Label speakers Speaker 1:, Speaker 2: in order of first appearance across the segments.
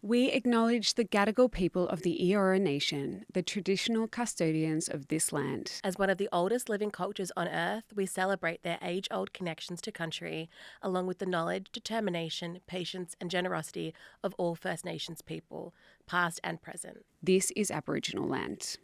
Speaker 1: We acknowledge the Gadigal people of the Eora Nation, the traditional custodians of this land.
Speaker 2: As one of the oldest living cultures on Earth, we celebrate their age-old connections to country, along with the knowledge, determination, patience and generosity of all First Nations people, past and present.
Speaker 1: This is Aboriginal land.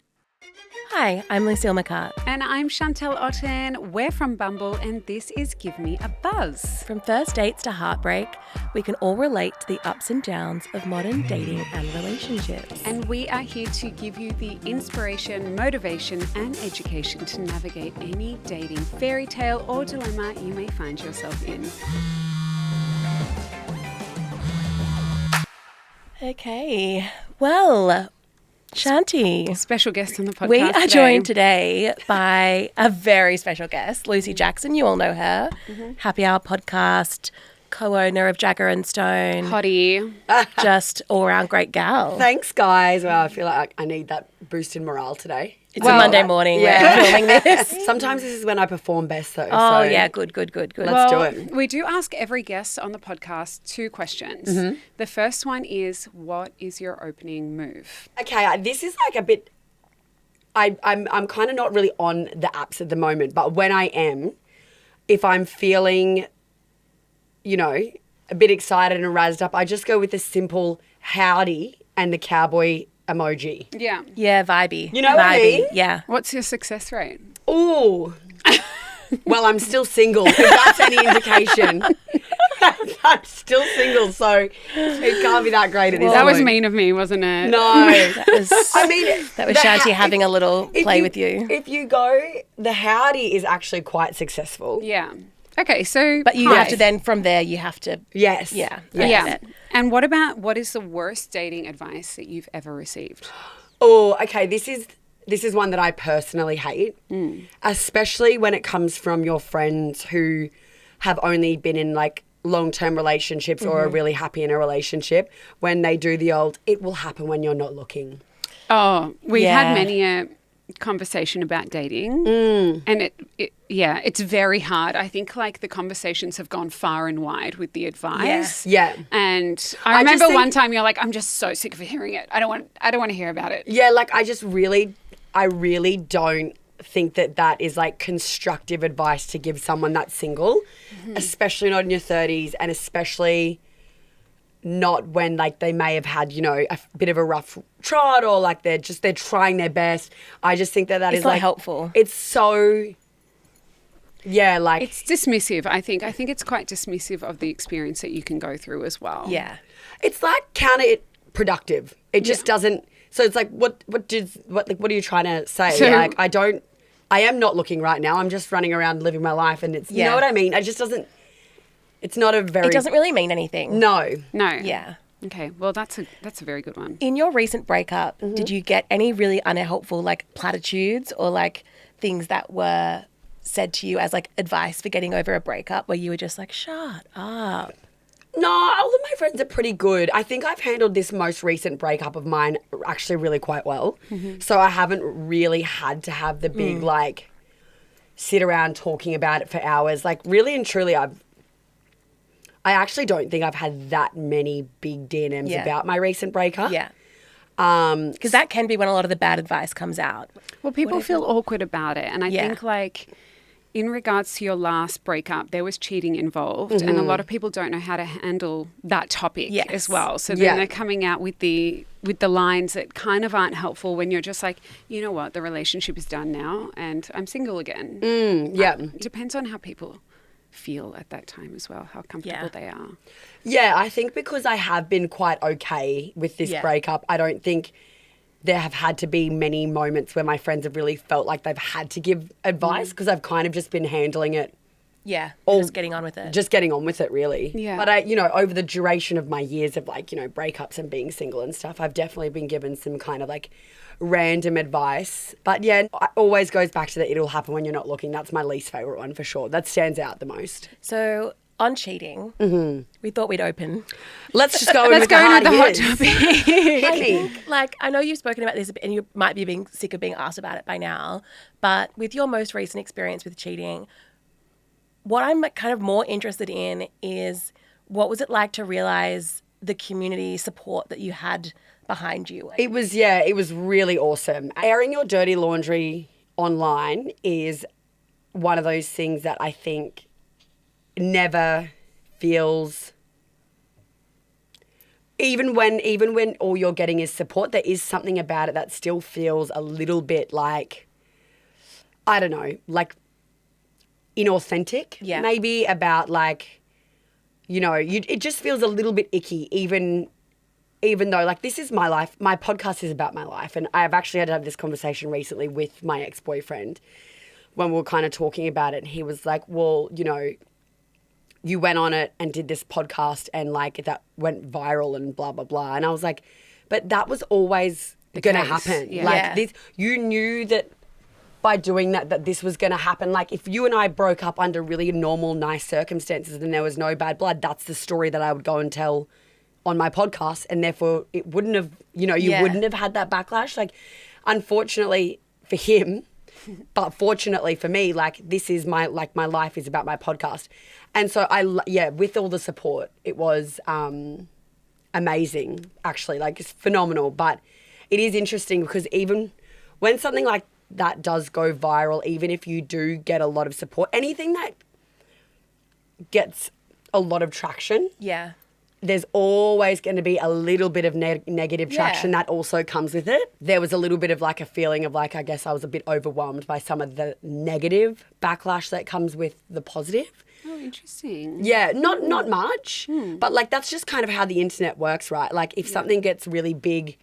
Speaker 2: Hi, I'm Lucille McCart.
Speaker 1: And I'm Chantelle Otten. We're from Bumble, and this is Give Me a Buzz.
Speaker 2: From first dates to heartbreak, we can all relate to the ups and downs of modern dating and relationships.
Speaker 1: And we are here to give you the inspiration, motivation, and education to navigate any dating fairy tale or dilemma you may find yourself in.
Speaker 2: Okay, well, Shanti.
Speaker 1: Special guest on the podcast
Speaker 2: We are
Speaker 1: today.
Speaker 2: joined today by a very special guest, Lucy Jackson. You all know her. Happy Hour podcast, co-owner of Jagger and Stone.
Speaker 1: Hottie.
Speaker 2: Just all-around great gal.
Speaker 3: Thanks, guys. Well, I feel like I need that boost in morale today.
Speaker 2: It's a Monday morning. We're filming this.
Speaker 3: Sometimes this is when I perform best, though.
Speaker 2: Oh,
Speaker 3: so
Speaker 2: yeah. Good.
Speaker 3: Let's do it.
Speaker 1: We do ask every guest on the podcast 2 questions. The first one is, what is your opening move?
Speaker 3: Okay, this is like a bit. I'm kind of not really on the apps at the moment, but when I am, if I'm feeling, a bit excited and razzed up, I just go with a simple howdy and the cowboy emoji.
Speaker 1: Yeah.
Speaker 2: Yeah, vibey.
Speaker 3: You know what I mean?
Speaker 2: Yeah.
Speaker 1: What's your success rate?
Speaker 3: Ooh. Well, I'm still single, if that's any indication. I'm still single, so it can't be that great at this
Speaker 1: That was
Speaker 3: point.
Speaker 1: mean of me, wasn't it?
Speaker 3: No.
Speaker 2: That was
Speaker 3: the
Speaker 2: Shanti having a little play with you.
Speaker 3: If you go, the howdy is actually quite successful.
Speaker 1: Yeah. Okay, so...
Speaker 2: But you have to then, from there, you have to...
Speaker 3: Yes.
Speaker 2: Yeah.
Speaker 1: Yeah. And what is the worst dating advice that you've ever received?
Speaker 3: Oh, okay. This is one that I personally hate, especially when it comes from your friends who have only been in like long-term relationships or are really happy in a relationship. When they do the old, it will happen when you're not looking.
Speaker 1: Oh, we've
Speaker 2: Yeah.
Speaker 1: had many a conversation about dating, and it's very hard. I think like the conversations have gone far and wide with the advice.
Speaker 3: Yeah.
Speaker 1: And I
Speaker 3: I just
Speaker 1: remember
Speaker 3: think-
Speaker 1: one time you're like, I'm just so sick of hearing it. I don't want to hear about it.
Speaker 3: Yeah, like I really don't think that is like constructive advice to give someone that's single, especially not in your 30s, and especially not when like they may have had, a bit of a rough trot, or like they're trying their best. I just think that
Speaker 2: It's
Speaker 3: is
Speaker 2: not
Speaker 3: like
Speaker 2: helpful.
Speaker 3: It's so like
Speaker 1: It's dismissive. I think it's quite dismissive of the experience that you can go through as well.
Speaker 2: Yeah.
Speaker 3: it's like counterproductive. It just doesn't. So it's like what are you trying to say?
Speaker 1: So-
Speaker 3: Like I am not looking right now. I'm just running around living my life, and it's you
Speaker 2: Yeah.
Speaker 3: know what I mean. It just doesn't. It's not a very.
Speaker 2: It doesn't really mean anything.
Speaker 3: No.
Speaker 1: No.
Speaker 2: Yeah.
Speaker 1: Okay. Well, that's a very good one.
Speaker 2: In your recent breakup, did you get any really unhelpful like platitudes or like things that were said to you as like advice for getting over a breakup where you were just like, shut up?
Speaker 3: No, all of my friends are pretty good. I think I've handled this most recent breakup of mine actually really quite well. So I haven't really had to have the big like sit around talking about it for hours. Like really and truly, I actually don't think I've had that many big D&Ms
Speaker 2: Yeah.
Speaker 3: about my recent breakup.
Speaker 2: Yeah. Because that can be when a lot of the bad advice comes out.
Speaker 1: Well, people feel awkward about it. And I
Speaker 2: Yeah.
Speaker 1: think like in regards to your last breakup, there was cheating involved, and a lot of people don't know how to handle that topic
Speaker 2: Yes.
Speaker 1: as well. So then they're coming out with the lines that kind of aren't helpful when you're just like, you know what, the relationship is done now and I'm single again.
Speaker 3: Yeah.
Speaker 1: It depends on how people feel at that time as well, how comfortable they are.
Speaker 3: Yeah, I think because I have been quite okay with this
Speaker 2: Yeah.
Speaker 3: breakup, I don't think there have had to be many moments where my friends have really felt like they've had to give advice, because I've kind of just been handling it,
Speaker 2: Yeah.
Speaker 3: All-
Speaker 2: Just getting on with it.
Speaker 3: just getting on with it really.
Speaker 1: Yeah.
Speaker 3: But over the duration of my years of like, breakups and being single and stuff, I've definitely been given some kind of like random advice. But yeah, it always goes back to the it'll happen when you're not looking. That's my least favourite one for sure. That stands out the most.
Speaker 2: So on cheating, we thought we'd open.
Speaker 3: Let's just go in
Speaker 1: Let's
Speaker 3: with
Speaker 1: go
Speaker 3: the
Speaker 1: into the hot
Speaker 3: hard
Speaker 1: topic.
Speaker 2: I think, like, I know you've spoken about this a bit and you might be being sick of being asked about it by now, but with your most recent experience with cheating, what I'm kind of more interested in is what was it like to realize the community support that you had behind you?
Speaker 3: It was really awesome. Airing your dirty laundry online is one of those things that I think never feels, even when all you're getting is support, there is something about it that still feels a little bit like, I don't know, like inauthentic.
Speaker 2: Yeah.
Speaker 3: Maybe about like, you know, it just feels a little bit icky, even though like this is my life. My podcast is about my life, and I've actually had to have this conversation recently with my ex-boyfriend when we were kind of talking about it, and he was like, well, you know, you went on it and did this podcast and like that went viral and blah, blah, blah. And I was like, but that was always going to happen.
Speaker 1: Yeah.
Speaker 3: Like this, you knew that by doing that this was going to happen. Like if you and I broke up under really normal, nice circumstances and there was no bad blood, that's the story that I would go and tell on my podcast. And therefore it wouldn't have, you know, you wouldn't have had that backlash. Like unfortunately for him, but fortunately for me, like this is my life is about my podcast. And so with all the support, it was amazing, actually, like it's phenomenal. But it is interesting because even when something like that does go viral, even if you do get a lot of support, anything that gets a lot of traction, there's always going to be a little bit of negative traction that also comes with it. There was a little bit of like a feeling of like, I guess I was a bit overwhelmed by some of the negative backlash that comes with the positive.
Speaker 1: Oh, interesting.
Speaker 3: Yeah, not much, but like that's just kind of how the internet works, right? Like if something gets really big,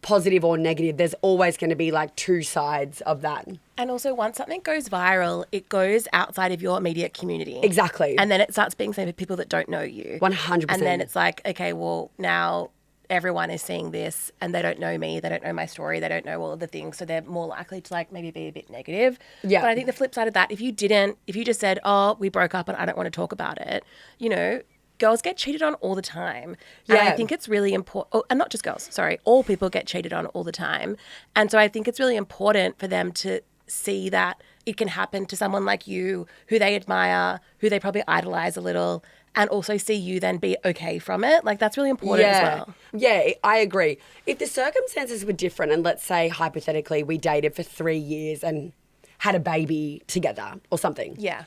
Speaker 3: positive or negative, there's always going to be like two sides of that.
Speaker 2: And also once something goes viral, it goes outside of your immediate community.
Speaker 3: Exactly.
Speaker 2: And then it starts being seen for people that don't know you.
Speaker 3: 100%.
Speaker 2: And then it's like, okay, well, now everyone is seeing this and they don't know me, they don't know my story, they don't know all of the things, so they're more likely to like maybe be a bit negative.
Speaker 3: Yeah.
Speaker 2: But I think the flip side of that, if you just said, oh, we broke up and I don't want to talk about it, you know, girls get cheated on all the time. And I think it's really important, and not just girls, sorry, all people get cheated on all the time. And so I think it's really important for them to see that it can happen to someone like you, who they admire, who they probably idolize a little, and also see you then be okay from it. Like that's really important as well.
Speaker 3: Yeah, I agree. If the circumstances were different and let's say hypothetically we dated for 3 years and had a baby together or something.
Speaker 2: Yeah.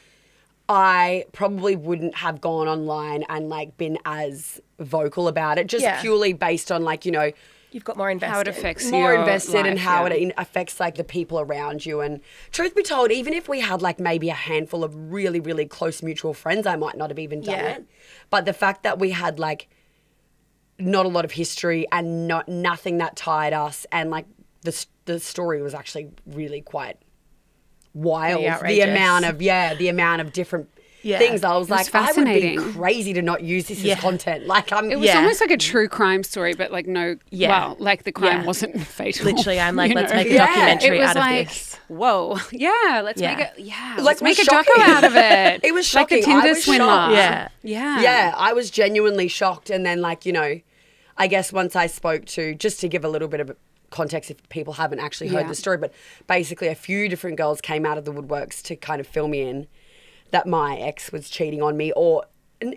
Speaker 3: I probably wouldn't have gone online and like been as vocal about it, just purely based on like, you know,
Speaker 2: you've got more invested.
Speaker 1: How it affects
Speaker 3: more
Speaker 1: your
Speaker 3: invested
Speaker 1: life,
Speaker 3: and how it affects like the people around you. And truth be told, even if we had like maybe a handful of really, really close mutual friends, I might not have even done it. But the fact that we had like not a lot of history and nothing that tied us, and like the story was actually really quite wild. The amount of different things. I was like, I would be crazy to not use this as content. Like
Speaker 1: it was almost like a true crime story, but like well, like the crime wasn't fatal.
Speaker 2: Literally, I'm like, let's make a documentary out of this.
Speaker 1: Whoa, let's make it.
Speaker 3: Like,
Speaker 1: let's make a doco out of it.
Speaker 3: It was shocking.
Speaker 1: Like the Tinder swindler.
Speaker 3: Yeah, I was genuinely shocked. And then like, you know, I guess once I spoke to, just to give a little bit of context if people haven't actually heard the story, but basically a few different girls came out of the woodworks to kind of fill me in that my ex was cheating on me, or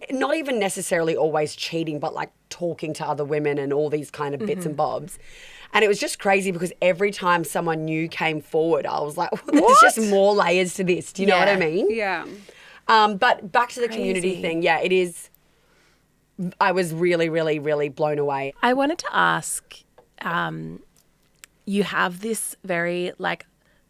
Speaker 3: not even necessarily always cheating, but like talking to other women and all these kind of bits and bobs. And it was just crazy because every time someone new came forward, I was like, well, there's just more layers to this. Do you know what I mean?
Speaker 1: Yeah.
Speaker 3: But back to the community thing. Yeah, it is. I was really, really, really blown away.
Speaker 2: I wanted to ask, you have this very like,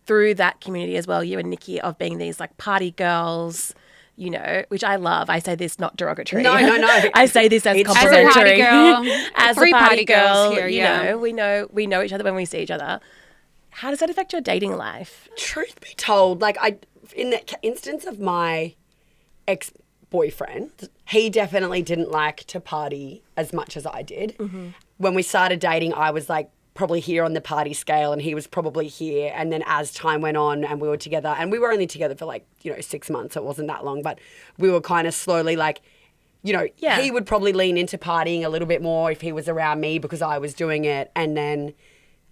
Speaker 2: through that community as well, you and Nikki, of being these like party girls, you know, which I love. I say this not derogatory.
Speaker 3: No.
Speaker 2: I say this as
Speaker 1: As a party
Speaker 2: complimentary.
Speaker 1: girl.
Speaker 2: As
Speaker 1: three
Speaker 2: a party
Speaker 1: girls
Speaker 2: girl,
Speaker 1: here,
Speaker 2: you know, we know each other when we see each other. How does that affect your dating life?
Speaker 3: Truth be told, like in the instance of my ex-boyfriend, he definitely didn't like to party as much as I did. When we started dating, I was like probably here on the party scale and he was probably here. And then as time went on and we were together, and we were only together for like, you know, 6 months. So it wasn't that long, but we were kind of slowly like, you know, he would probably lean into partying a little bit more if he was around me because I was doing it. And then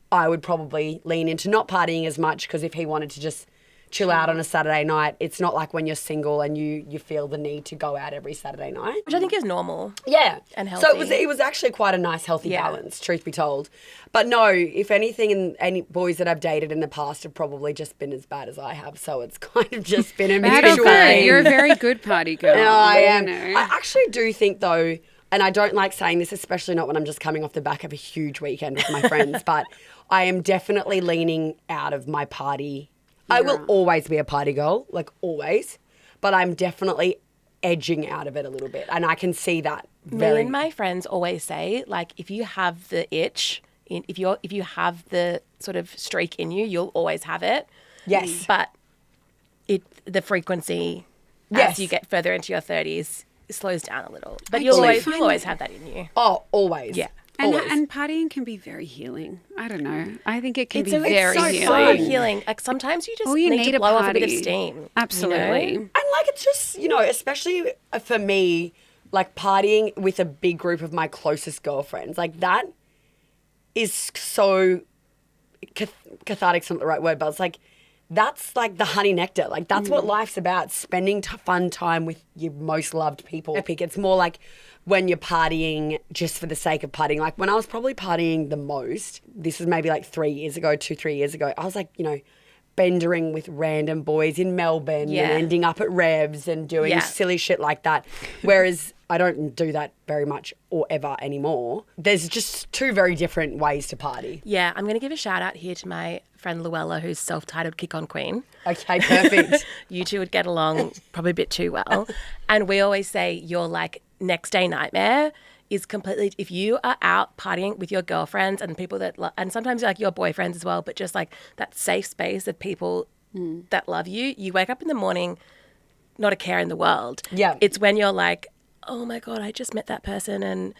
Speaker 3: I would probably lean into not partying as much because if he wanted to just chill out on a Saturday night. It's not like when you're single and you feel the need to go out every Saturday night.
Speaker 2: Which I think is normal.
Speaker 3: Yeah.
Speaker 2: And healthy.
Speaker 3: So it was actually quite a nice, healthy balance, truth be told. But no, if anything, and any boys that I've dated in the past have probably just been as bad as I have. So it's kind of just been a
Speaker 1: Bad or
Speaker 3: mutual
Speaker 1: good?
Speaker 3: thing.
Speaker 1: You're a very good party girl.
Speaker 3: No, I am.
Speaker 1: You know.
Speaker 3: I actually do think, though, and I don't like saying this, especially not when I'm just coming off the back of a huge weekend with my friends, but I am definitely leaning out of my party. I will always be a party girl, like always, but I'm definitely edging out of it a little bit, and I can see that.
Speaker 2: Me and my friends always say, like, if you have the itch, if you have the sort of streak in you, you'll always have it.
Speaker 3: Yes.
Speaker 2: But the frequency
Speaker 3: Yes.
Speaker 2: as you get further into your 30s slows down a little. But you'll always have that in you.
Speaker 3: Oh, always.
Speaker 2: Yeah.
Speaker 1: And partying can be very healing. I don't know. I think it can be
Speaker 2: It's
Speaker 1: very
Speaker 2: so
Speaker 1: healing.
Speaker 2: healing. Like sometimes you just
Speaker 1: All you
Speaker 2: need
Speaker 1: need
Speaker 2: to
Speaker 1: a
Speaker 2: blow off a bit of
Speaker 1: party.
Speaker 2: steam.
Speaker 1: Absolutely.
Speaker 2: You know?
Speaker 3: And like it's just, especially for me, like partying with a big group of my closest girlfriends, like that is so cathartic's not the right word, but it's like that's like the honey nectar. Like that's what life's about, spending fun time with your most loved people. Epic. It's more like when you're partying just for the sake of partying. Like when I was probably partying the most, this was maybe like 3 years ago, 2-3 years ago, I was like, bendering with random boys in Melbourne and ending up at Revs and doing silly shit like that. Whereas I don't do that very much or ever anymore. There's just two very different ways to party.
Speaker 2: Yeah, I'm going to give a shout out here to my friend Luella, who's self-titled Kick On Queen.
Speaker 3: Okay, perfect.
Speaker 2: You two would get along probably a bit too well. And we always say your like next day nightmare is completely, if you are out partying with your girlfriends and people that, and sometimes like your boyfriends as well, but just like that safe space of people that love you, you wake up in the morning, not a care in the world.
Speaker 3: Yeah.
Speaker 2: It's when you're like, oh my God, I just met that person and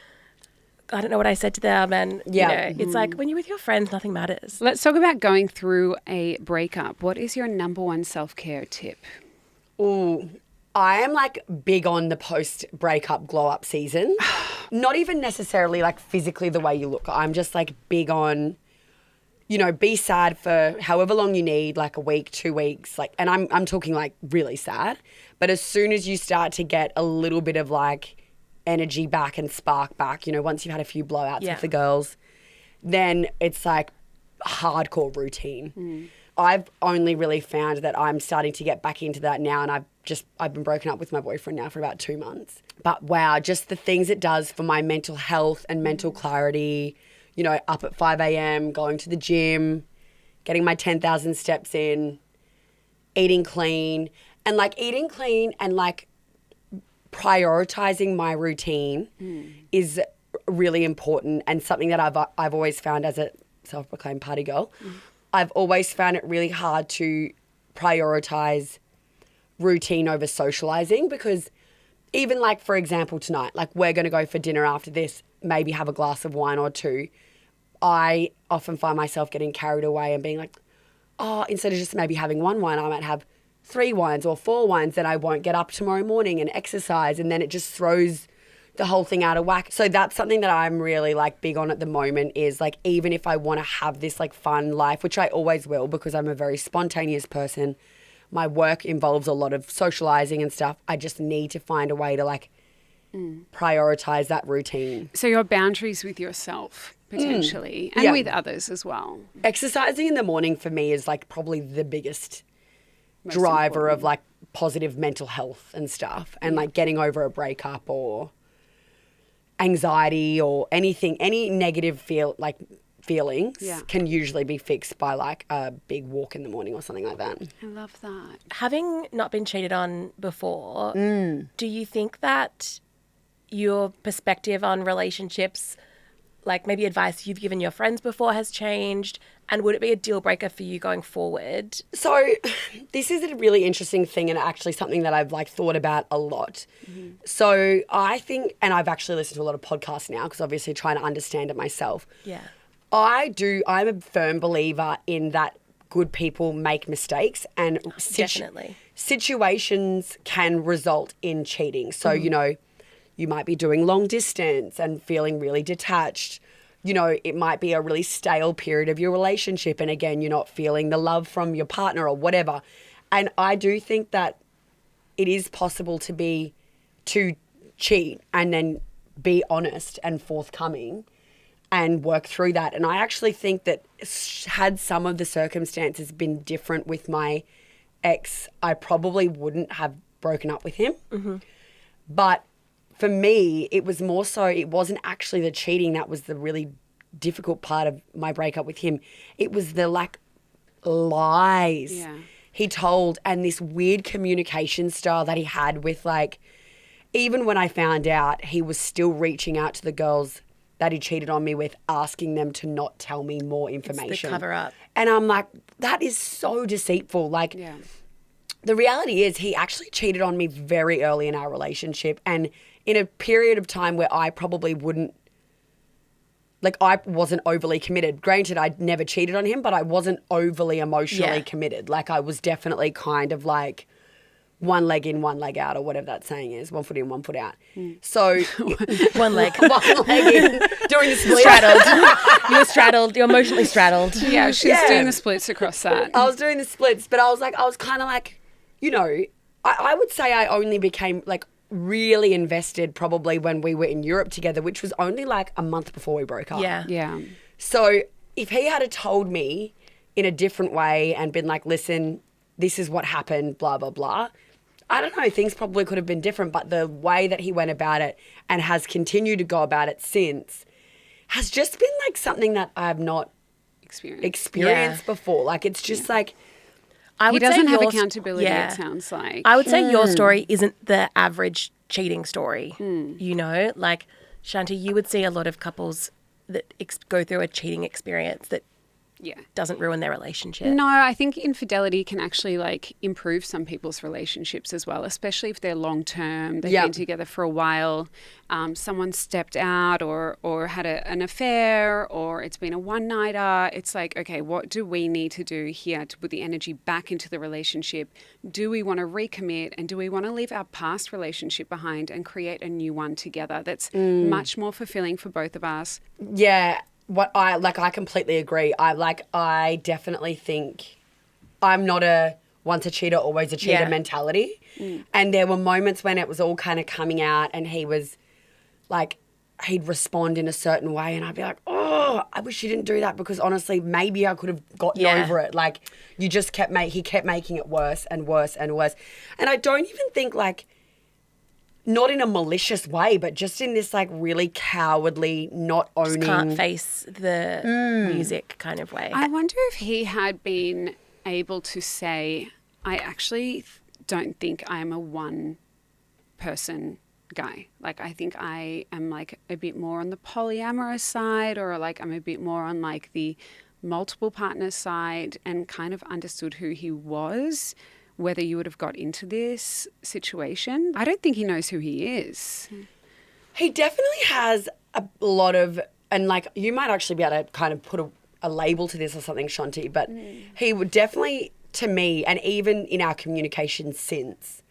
Speaker 2: I don't know what I said to them. And, it's like when you're with your friends, nothing matters.
Speaker 1: Let's talk about going through a breakup. What is your number one self-care tip?
Speaker 3: Ooh, I am like big on the post-breakup glow-up season. Not even necessarily like physically the way you look. I'm just like big on, be sad for however long you need, like a week, 2 weeks, like, and I'm talking like really sad. But as soon as you start to get a little bit of like energy back and spark back, once you've had a few blowouts with the girls, then it's like hardcore routine. I've only really found that I'm starting to get back into that now, and I've been broken up with my boyfriend now for about 2 months. But wow, just the things it does for my mental health and mental clarity, up at 5 a.m, going to the gym, getting my 10,000 steps in, eating clean and like prioritizing my routine is really important, and something that I've always found as a self-proclaimed party girl. I've always found it really hard to prioritize routine over socializing, because even like, for example, tonight, like we're going to go for dinner after this, maybe have a glass of wine or two. I often find myself getting carried away and being like, oh, instead of just maybe having one wine, I might have 3 wines or 4 wines, then I won't get up tomorrow morning and exercise, and then it just throws the whole thing out of whack. So that's something that I'm really like big on at the moment, is like, even if I want to have this like fun life, which I always will because I'm a very spontaneous person, my work involves a lot of socializing and stuff, I just need to find a way to like prioritize that routine.
Speaker 1: So your boundaries with yourself potentially and with others as well.
Speaker 3: Exercising in the morning for me is like probably the biggest driver of like positive mental health and stuff, and like getting over a breakup or anxiety or anything, any negative feelings can usually be fixed by like a big walk in the morning or something like that.
Speaker 1: I love that.
Speaker 2: Having not been cheated on before, do you think that your perspective on relationships, like maybe advice you've given your friends before, has changed? And would it be a deal breaker for you going forward?
Speaker 3: So this is a really interesting thing, and actually something that I've like thought about a lot. So I think, and I've actually listened to a lot of podcasts now because obviously trying to understand it myself.
Speaker 2: Yeah.
Speaker 3: I'm a firm believer in that good people make mistakes, and
Speaker 2: Definitely.
Speaker 3: situations can result in cheating. So, you might be doing long distance and feeling really detached. It might be a really stale period of your relationship, and again, you're not feeling the love from your partner or whatever. And I do think that it is possible to cheat and then be honest and forthcoming and work through that. And I actually think that had some of the circumstances been different with my ex, I probably wouldn't have broken up with him. Mm-hmm. But for me, it was more so, it wasn't actually the cheating that was the really difficult part of my breakup with him. It was the lies he told, and this weird communication style that he had with even when I found out, he was still reaching out to the girls that he cheated on me with, asking them to not tell me more information.
Speaker 2: It's the cover up.
Speaker 3: And I'm like, that is so deceitful. The reality is he actually cheated on me very early in our relationship, and in a period of time where I probably wouldn't, I wasn't overly committed. Granted, I'd never cheated on him, but I wasn't overly emotionally committed. I was definitely kind of one leg in, one leg out, or whatever that saying is. 1 foot in, 1 foot out. So
Speaker 2: one leg.
Speaker 3: One leg in, doing the split.
Speaker 2: Straddled. You were straddled. You're emotionally straddled.
Speaker 1: Yeah, she's doing the splits across that.
Speaker 3: I was doing the splits, but I was kind of I would say I only became really invested probably when we were in Europe together, which was only a month before we broke up.
Speaker 2: Yeah.
Speaker 1: Yeah.
Speaker 3: So if he had told me in a different way and been listen, this is what happened, blah, blah, blah, I don't know, things probably could have been different, but the way that he went about it and has continued to go about it since has just been something that I have not experienced before. It's just
Speaker 1: he doesn't have accountability, it sounds like.
Speaker 2: I would say your story isn't the average cheating story, Shanti, you would see a lot of couples that go through a cheating experience that doesn't ruin their relationship.
Speaker 1: No, I think infidelity can actually improve some people's relationships as well, especially if they're long term. They've been together for a while. Someone stepped out or had an affair, or it's been a one-nighter. It's okay, what do we need to do here to put the energy back into the relationship? Do we want to recommit, and do we want to leave our past relationship behind and create a new one together that's much more fulfilling for both of us?
Speaker 3: Yeah. I completely agree. I definitely think I'm not a once a cheater, always a cheater mentality. And there were moments when it was all kind of coming out and he was he'd respond in a certain way and I'd be oh, I wish you didn't do that, because honestly, maybe I could have gotten over it. You just he kept making it worse and worse and worse. And I don't even think not in a malicious way, but just in this really cowardly, not owning.
Speaker 2: Just can't face the music kind of way.
Speaker 1: I wonder if he had been able to say, I actually don't think I am a one-person guy. I think I am a bit more on the polyamorous side, or I'm a bit more on the multiple partner side, and kind of understood who he was, whether you would have got into this situation. I don't think he knows who he is.
Speaker 3: He definitely has a lot of, and you might actually be able to kind of put a label to this or something, Shanti, but he would definitely, to me, and even in our communication since,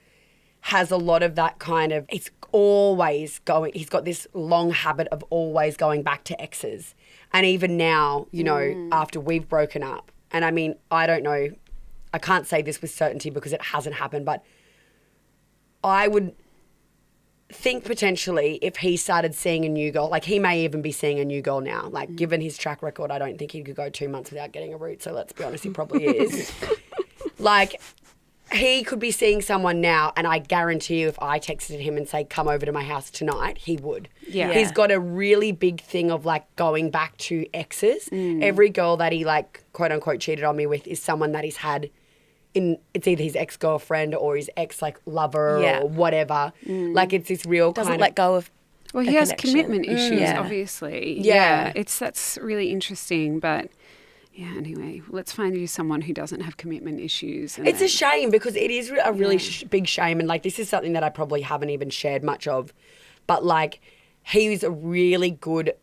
Speaker 3: has a lot of that kind of, he's got this long habit of always going back to exes. And even now, after we've broken up, and I mean, I don't know, I can't say this with certainty because it hasn't happened, but I would think potentially if he started seeing a new girl, he may even be seeing a new girl now. Given his track record, I don't think he could go 2 months without getting a root. So let's be honest, he probably is. He could be seeing someone now, and I guarantee you if I texted him and say, come over to my house tonight, he would.
Speaker 1: Yeah.
Speaker 3: He's got a really big thing of going back to exes. Every girl that he quote unquote cheated on me with is someone that he's had it's either his ex-girlfriend or his ex-lover or whatever. It's this real
Speaker 2: doesn't let go of.
Speaker 1: Well, he has commitment issues, obviously.
Speaker 3: Yeah.
Speaker 1: That's really interesting, but yeah, anyway, let's find you someone who doesn't have commitment issues.
Speaker 3: It's a shame, because it is a really big shame, and this is something that I probably haven't even shared much of, but he's a really good,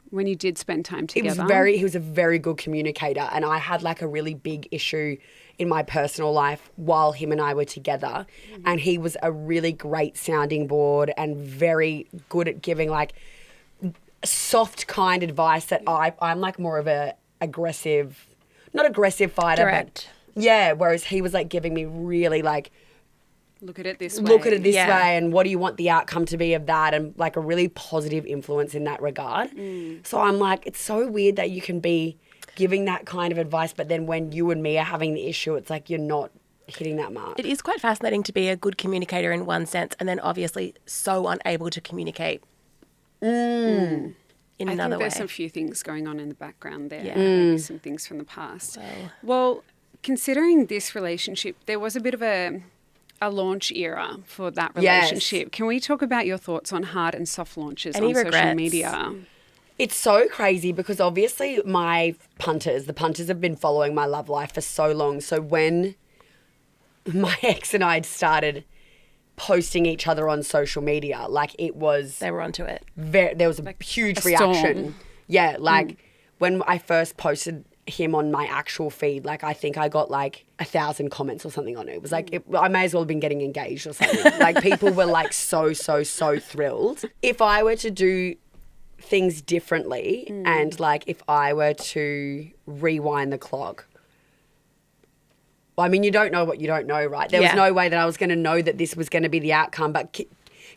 Speaker 1: when you did spend time together.
Speaker 3: He was a very good communicator, and I had a really big issue in my personal life while him and I were together, and he was a really great sounding board and very good at giving soft, kind advice that I'm more of a aggressive, not aggressive fighter,
Speaker 2: direct.
Speaker 3: but Yeah, whereas he was like giving me really like,
Speaker 1: look at it this way.
Speaker 3: Look at it this way, and what do you want the outcome to be of that, and like a really positive influence in that regard. So I'm like, it's so weird that you can be giving that kind of advice, but then when you and me are having the issue, it's like you're not hitting that mark.
Speaker 2: It is quite fascinating to be a good communicator in one sense and then obviously so unable to communicate in another
Speaker 1: I think
Speaker 2: way.
Speaker 1: there's a few things going on in the background there. Maybe some things from the past. Well, considering this relationship, there was a bit of a launch era for that relationship. Can we talk about your thoughts on hard and soft launches on social media?
Speaker 3: It's so crazy because obviously the punters have been following my love life for so long. So when my ex and I started posting each other on social media, like it was...
Speaker 2: They were onto it.
Speaker 3: There was a huge reaction. Yeah, like when I first posted him on my actual feed, like I think I got like 1,000 comments or something on it. It was like, I may as well have been getting engaged or something. Like people were like so thrilled. If I were to do things differently and like if I were to rewind the clock, well, I mean, you don't know what you don't know, right? There was no way that I was going to know that this was going to be the outcome, but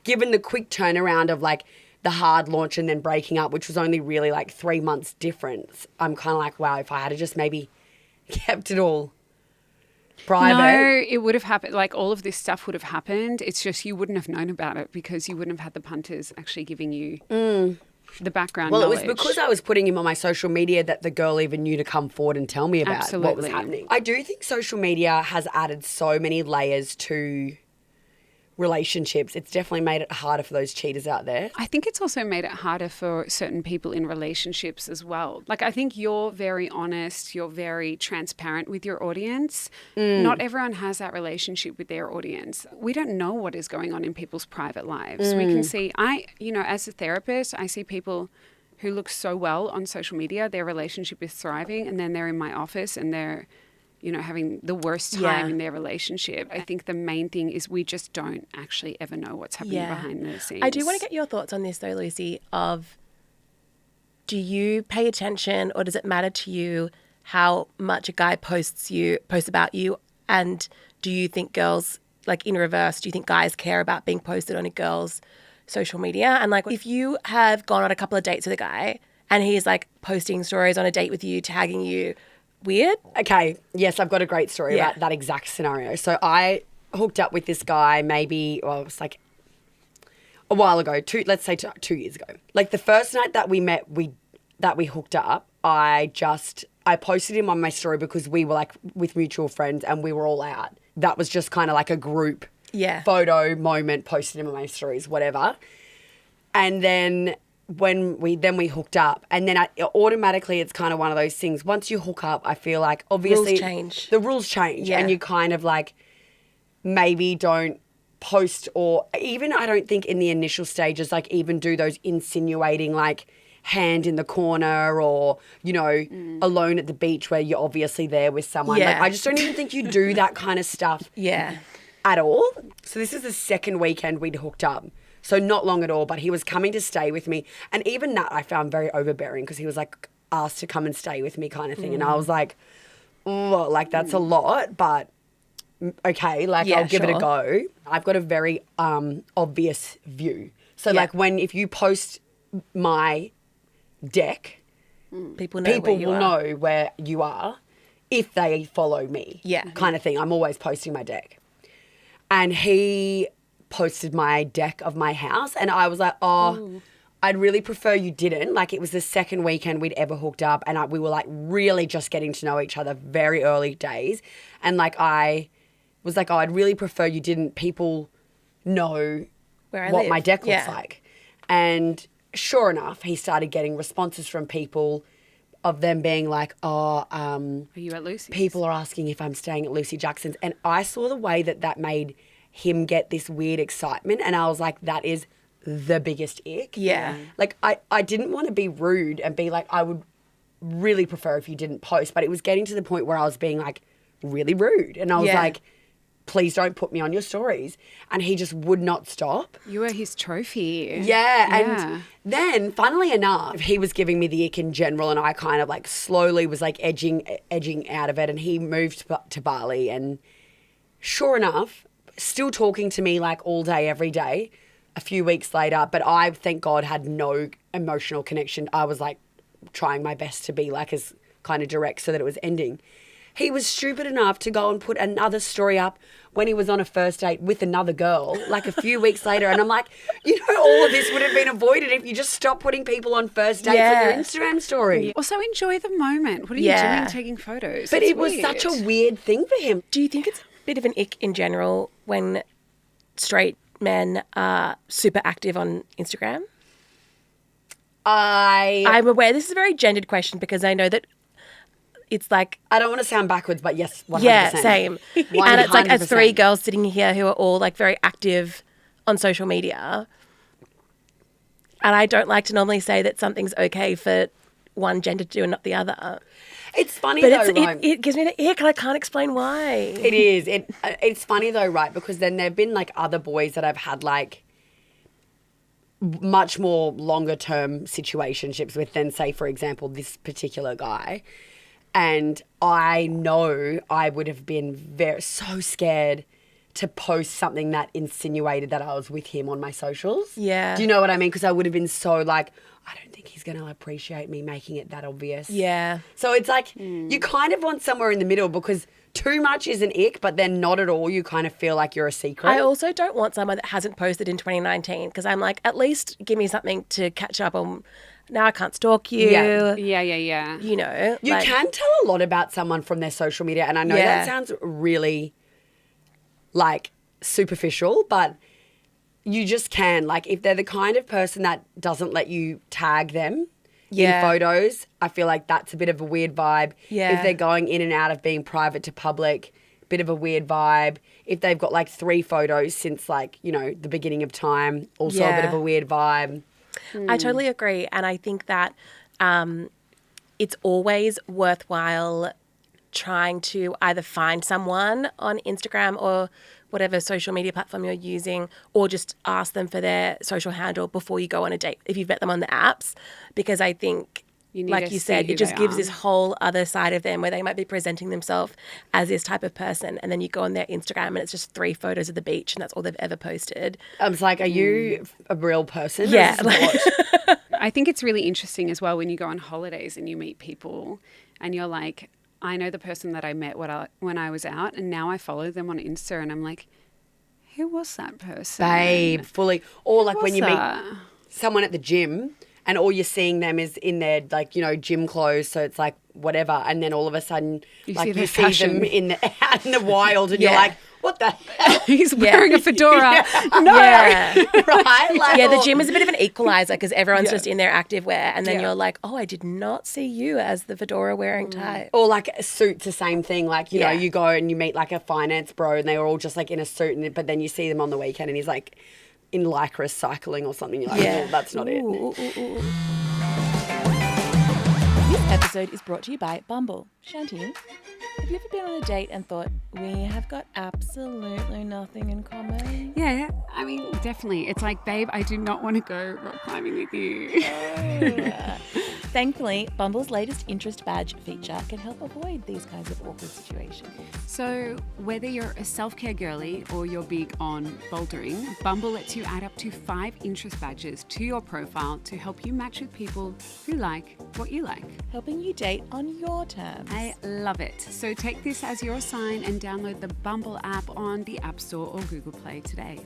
Speaker 3: given the quick turnaround of like the hard launch and then breaking up, which was only really like 3 months difference, I'm kind of like, wow, if I had just maybe kept it all private.
Speaker 1: No, it would have happened. Like all of this stuff would have happened. It's just you wouldn't have known about it because you wouldn't have had the punters actually giving you the background knowledge.
Speaker 3: Well, it was because I was putting him on my social media that the girl even knew to come forward and tell me about what was happening. I do think social media has added so many layers to relationships. It's definitely made it harder for those cheaters out there.
Speaker 1: I think it's also made it harder for certain people in relationships as well. Like I think you're very honest, you're very transparent with your audience. Not everyone has that relationship with their audience. We don't know what is going on in people's private lives. We can see, as a therapist, I see people who look so well on social media, their relationship is thriving, and then they're in my office and they're having the worst time in their relationship. I think the main thing is we just don't actually ever know what's happening behind the scenes.
Speaker 2: I do want to get your thoughts on this though, Lucy, of do you pay attention or does it matter to you how much a guy posts about you? And do you think girls, like in reverse, do you think guys care about being posted on a girl's social media? And like if you have gone on a couple of dates with a guy and he's like posting stories on a date with you, tagging you, weird?
Speaker 3: Okay, yes, I've got a great story about that exact scenario. So I hooked up with this guy it was like a while ago, let's say 2 years ago. Like the first night that we met, we hooked up, I posted him on my story because we were like with mutual friends and we were all out. That was just kind of like a group photo moment, posted him on my stories, whatever. And then when we hooked up, and then automatically it's kind of one of those things. Once you hook up, I feel like obviously the rules change and you kind of like maybe don't post or even I don't think in the initial stages like even do those insinuating like hand in the corner or, alone at the beach where you're obviously there with someone. Like I just don't even think you do that kind of stuff at all. So this is the second weekend we'd hooked up. So not long at all, but he was coming to stay with me. And even that I found very overbearing because he was like asked to come and stay with me kind of thing. And I was like, oh, like that's a lot, but okay, like I'll give it a go. I've got a very obvious view. So like if you post my deck,
Speaker 2: people
Speaker 3: will know where you are if they follow me kind of thing. I'm always posting my deck. And he posted my deck of my house and I was like, I'd really prefer you didn't. Like it was the second weekend we'd ever hooked up and we were like really just getting to know each other, very early days. And like I was like, I'd really prefer you didn't. People know what my deck looks like. And sure enough, he started getting responses from people of them being like, are
Speaker 1: you at Lucy's?
Speaker 3: People are asking if I'm staying at Lucy Jackson's. And I saw the way that made him get this weird excitement and I was like, that is the biggest ick.
Speaker 2: Yeah.
Speaker 3: Like I didn't want to be rude and be like, I would really prefer if you didn't post, but it was getting to the point where I was being like really rude and I was like, please don't put me on your stories. And he just would not stop.
Speaker 1: You were his trophy.
Speaker 3: Yeah. And then, funnily enough, he was giving me the ick in general, and I kind of like slowly was like edging out of it. And he moved to Bali, and sure enough, still talking to me like all day, every day, a few weeks later. But I, thank God, had no emotional connection. I was like trying my best to be like as kind of direct so that it was ending. He was stupid enough to go and put another story up when he was on a first date with another girl, like a few weeks later. And I'm like, all of this would have been avoided if you just stopped putting people on first dates on your Instagram story.
Speaker 1: Also, enjoy the moment. What are you doing taking photos?
Speaker 3: But it was such a weird thing for him.
Speaker 2: Do you think it's a bit of an ick in general when straight men are super active on Instagram? I'm aware this is a very gendered question because I know that it's like...
Speaker 3: I don't want to sound backwards, but yes, 100%.
Speaker 2: Yeah, same. 100%. And it's like as three girls sitting here who are all like very active on social media. And I don't like to normally say that something's okay for one gender to do and not the other.
Speaker 3: It's funny
Speaker 2: but
Speaker 3: though, right?
Speaker 2: It gives me the ick and I can't explain why.
Speaker 3: It is. It's funny though, right? Because then there have been like other boys that I've had like much more longer term situationships with than, say, for example, this particular guy. And I know I would have been so scared to post something that insinuated that I was with him on my socials.
Speaker 2: Yeah.
Speaker 3: Do you know what I mean? Because I would have been so like, I don't think he's going to appreciate me making it that obvious.
Speaker 2: Yeah.
Speaker 3: So it's like you kind of want somewhere in the middle because too much is an ick, but then not at all. You kind of feel like you're a secret.
Speaker 2: I also don't want someone that hasn't posted in 2019 because I'm like, at least give me something to catch up on. Now I can't stalk you.
Speaker 1: Yeah.
Speaker 2: You know.
Speaker 3: You can tell a lot about someone from their social media, and I know that sounds really like superficial, but you just can. Like if they're the kind of person that doesn't let you tag them in photos, I feel like that's a bit of a weird vibe.
Speaker 2: Yeah.
Speaker 3: If they're going in and out of being private to public, bit of a weird vibe. If they've got like 3 photos since like, the beginning of time, also a bit of a weird vibe.
Speaker 2: I totally agree. And I think that it's always worthwhile trying to either find someone on Instagram or whatever social media platform you're using, or just ask them for their social handle before you go on a date if you've met them on the apps. Because I think, like you said, it just gives this whole other side of them where they might be presenting themselves as this type of person, and then you go on their Instagram and it's just 3 photos of the beach and that's all they've ever posted.
Speaker 3: I was like, are you a real person?
Speaker 2: Yeah.
Speaker 1: I think it's really interesting as well when you go on holidays and you meet people and you're like, I know the person that I met when I was out, and now I follow them on Insta and I'm like, who was that person?
Speaker 3: Babe, fully. Or like when you meet someone at the gym and all you're seeing them is in their like, gym clothes, so it's like whatever, and then all of a sudden you see them out in the wild and you're like, what the hell?
Speaker 1: He's wearing a fedora. No.
Speaker 3: Right? Like,
Speaker 2: the gym is a bit of an equalizer because everyone's just in their activewear, and then you're like, oh, I did not see you as the fedora wearing type.
Speaker 3: Or like a suit's the same thing. Like, you know, you go and you meet like a finance bro and they were all just like in a suit, but then you see them on the weekend and he's like in Lycra cycling or something. You're like, oh, that's not it.
Speaker 4: This episode is brought to you by Bumble. Chantelle, have you ever been on a date and thought, we have got absolutely nothing in common?
Speaker 1: Yeah, I mean, definitely. It's like, babe, I do not want to go rock climbing with you.
Speaker 4: Thankfully, Bumble's latest interest badge feature can help avoid these kinds of awkward situations.
Speaker 1: So whether you're a self-care girly or you're big on bouldering, Bumble lets you add up to 5 interest badges to your profile to help you match with people who like what you like.
Speaker 4: Helping you date on your terms.
Speaker 1: I love it. So take this as your sign and download the Bumble app on the App Store or Google Play today.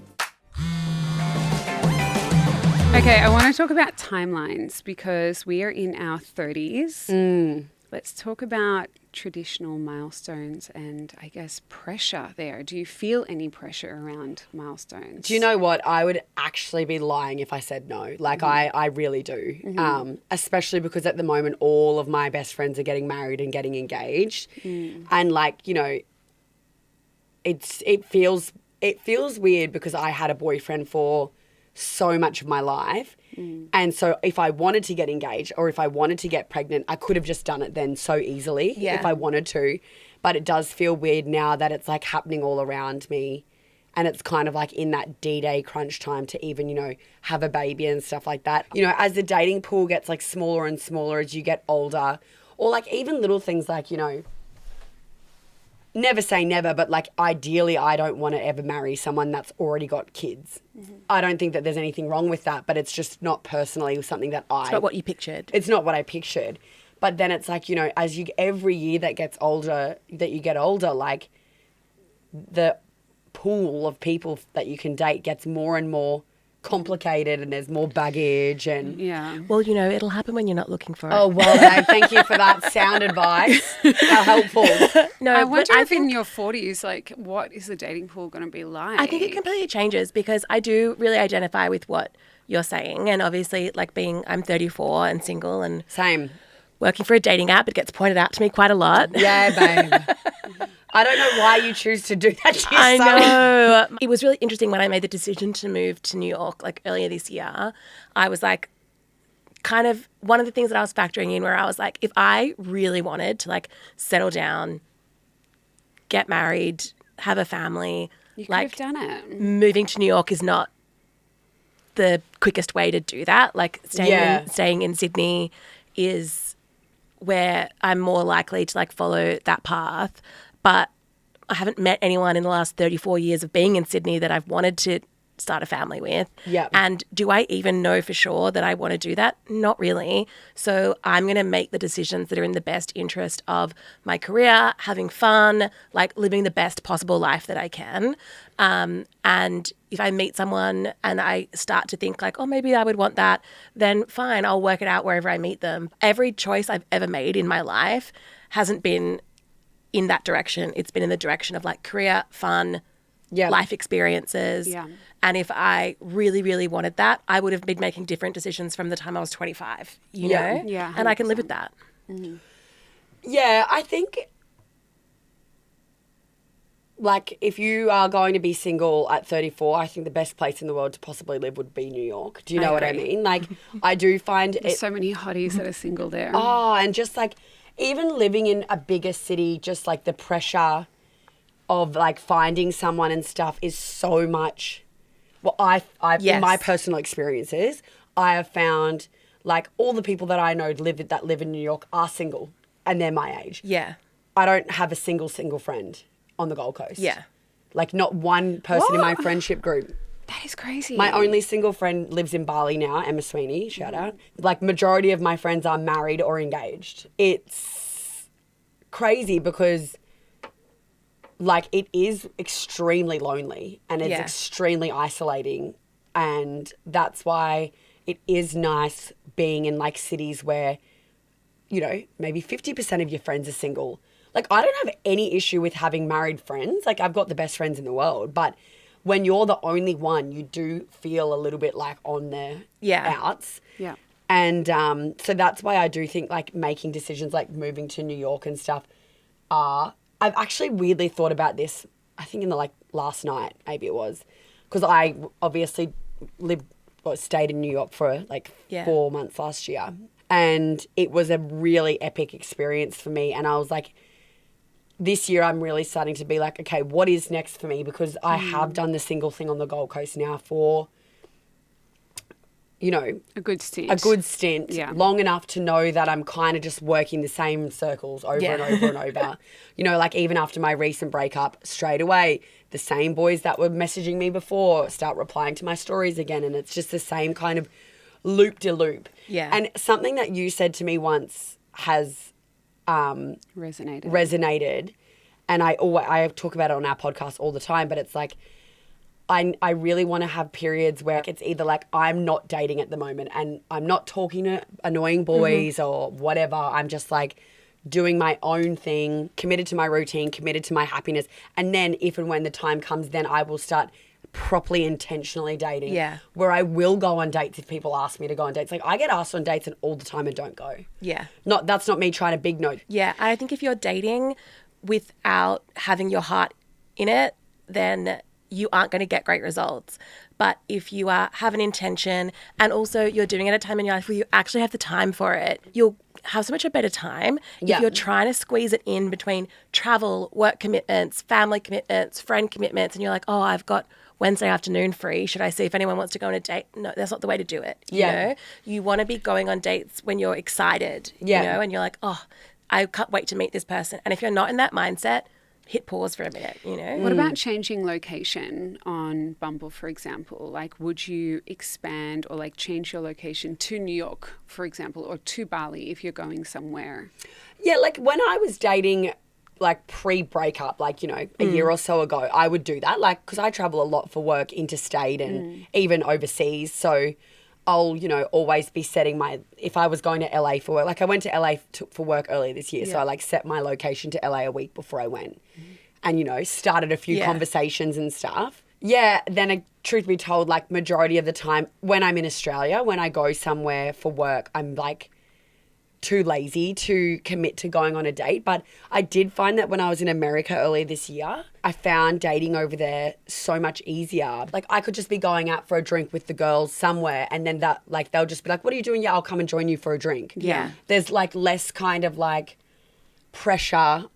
Speaker 1: Okay, I want to talk about timelines because we are in our 30s. Let's talk about traditional milestones and, I guess, pressure there. Do you feel any pressure around milestones?
Speaker 3: Do you know what? I would actually be lying if I said no. Like, I really do. Especially because at the moment, all of my best friends are getting married and getting engaged. And, like, you know, it feels weird because I had a boyfriend for so much of my life. And so if I wanted to get engaged or if I wanted to get pregnant, I could have just done it then so easily if I wanted to. But it does feel weird now that it's like happening all around me. And it's kind of like in that D-Day crunch time to even, you know, have a baby and stuff like that. You know, as the dating pool gets like smaller and smaller as you get older, or like even little things like, you know, never say never, but like ideally I don't want to ever marry someone that's already got kids. I don't think that there's anything wrong with that, but it's just not personally something that
Speaker 2: It's not what you pictured.
Speaker 3: It's not what I pictured. But then it's like, you know, as you every year that gets older, that you get older, like the pool of people that you can date gets more and more complicated and there's more baggage and
Speaker 2: Well, you know, it'll happen when you're not looking for it.
Speaker 3: Oh, well, no, thank you for that sound advice. How helpful.
Speaker 1: No, I wonder if in your 40s, like, what is the dating pool going to be like?
Speaker 2: I think it completely changes because I do really identify with what you're saying. And obviously, like I'm 34 and single and
Speaker 3: Same.
Speaker 2: working for a dating app. It gets pointed out to me quite a lot.
Speaker 3: Yeah, babe. I don't know why you choose to do that to yourself.
Speaker 2: I know. It was really interesting when I made the decision to move to New York, like earlier this year. I was like, kind of one of the things that I was factoring in where I was like, if I really wanted to like settle down, get married, have a family,
Speaker 1: You could
Speaker 2: like
Speaker 1: have done it.
Speaker 2: moving to New York is not the quickest way to do that. Like staying in Sydney is where I'm more likely to like follow that path. But I haven't met anyone in the last 34 years of being in Sydney that I've wanted to start a family with.
Speaker 3: Yeah.
Speaker 2: And do I even know for sure that I want to do that? Not really. So I'm going to make the decisions that are in the best interest of my career, having fun, like living the best possible life that I can. And if I meet someone and I start to think like, oh, maybe I would want that, then fine, I'll work it out wherever I meet them. Every choice I've ever made in my life hasn't been in that direction. It's been in the direction of like career, fun, life experiences.
Speaker 1: Yeah.
Speaker 2: And if I really, really wanted that, I would have been making different decisions from the time I was 25, you know?
Speaker 1: Yeah,
Speaker 2: And I can live with that.
Speaker 3: Yeah, I think like if you are going to be single at 34, I think the best place in the world to possibly live would be New York. Do you know what I mean? Like I do find
Speaker 1: There's so many hotties that are single there.
Speaker 3: Oh, and just like even living in a bigger city, just like the pressure of like finding someone and stuff is so much. Well, in my personal experiences, I have found like all the people that I know that live in New York are single and they're my age.
Speaker 2: Yeah.
Speaker 3: I don't have a single friend on the Gold Coast.
Speaker 2: Yeah.
Speaker 3: Like not one person in my friendship group.
Speaker 1: That is crazy.
Speaker 3: My only single friend lives in Bali now, Emma Sweeney, shout out. Like majority of my friends are married or engaged. It's crazy because like it is extremely lonely and it's extremely isolating, and that's why it is nice being in like cities where, you know, maybe 50% of your friends are single. Like I don't have any issue with having married friends. Like I've got the best friends in the world, but when you're the only one, you do feel a little bit like on the outs.
Speaker 1: Yeah.
Speaker 3: And so that's why I do think like making decisions like moving to New York and stuff I've actually weirdly thought about this, I think in the like last night, maybe it was, because I obviously stayed in New York for like 4 months last year, and it was a really epic experience for me. And I was like, this year I'm really starting to be like, okay, what is next for me? Because I have done the single thing on the Gold Coast now for, you know,
Speaker 1: a good stint. Yeah.
Speaker 3: Long enough to know that I'm kind of just working the same circles over and over and over. You know, like even after my recent breakup, straight away, the same boys that were messaging me before start replying to my stories again. And it's just the same kind of loop-de-loop.
Speaker 2: Yeah.
Speaker 3: And something that you said to me once has resonated. And I talk about it on our podcast all the time, but it's like, I really want to have periods where it's either like I'm not dating at the moment and I'm not talking to annoying boys or whatever. I'm just like doing my own thing, committed to my routine, committed to my happiness. And then if and when the time comes, then I will start properly intentionally dating.
Speaker 2: Yeah.
Speaker 3: Where I will go on dates if people ask me to go on dates. Like I get asked on dates and all the time and don't go.
Speaker 2: Yeah.
Speaker 3: That's not me trying to big note.
Speaker 2: Yeah. I think if you're dating without having your heart in it, then you aren't going to get great results. But if you have an intention and also you're doing it at a time in your life where you actually have the time for it, you'll have so much a better time.
Speaker 3: Yeah.
Speaker 2: If you're trying to squeeze it in between travel, work commitments, family commitments, friend commitments, and you're like, oh, I've got Wednesday afternoon free. Should I see if anyone wants to go on a date? No, that's not the way to do it. You know? You want to be going on dates when you're excited, you know, and you're like, oh, I can't wait to meet this person. And if you're not in that mindset, hit pause for a minute, you know.
Speaker 1: What about changing location on Bumble, for example? Like, would you expand or like change your location to New York, for example, or to Bali if you're going somewhere?
Speaker 3: Yeah, like when I was dating, like pre-breakup, like, you know, a year or so ago, I would do that. Like, because I travel a lot for work interstate and even overseas. So I'll, you know, always be setting if I was going to LA for work, like I went to LA for work earlier this year. So I like set my location to LA a week before I went and, you know, started a few conversations and stuff. Yeah. Then truth be told, like majority of the time when I'm in Australia, when I go somewhere for work, I'm like too lazy to commit to going on a date. But I did find that when I was in America earlier this year, I found dating over there so much easier. Like I could just be going out for a drink with the girls somewhere and then that like they'll just be like, what are you doing? Yeah, I'll come and join you for a drink.
Speaker 1: Yeah.
Speaker 3: There's like less kind of like pressure,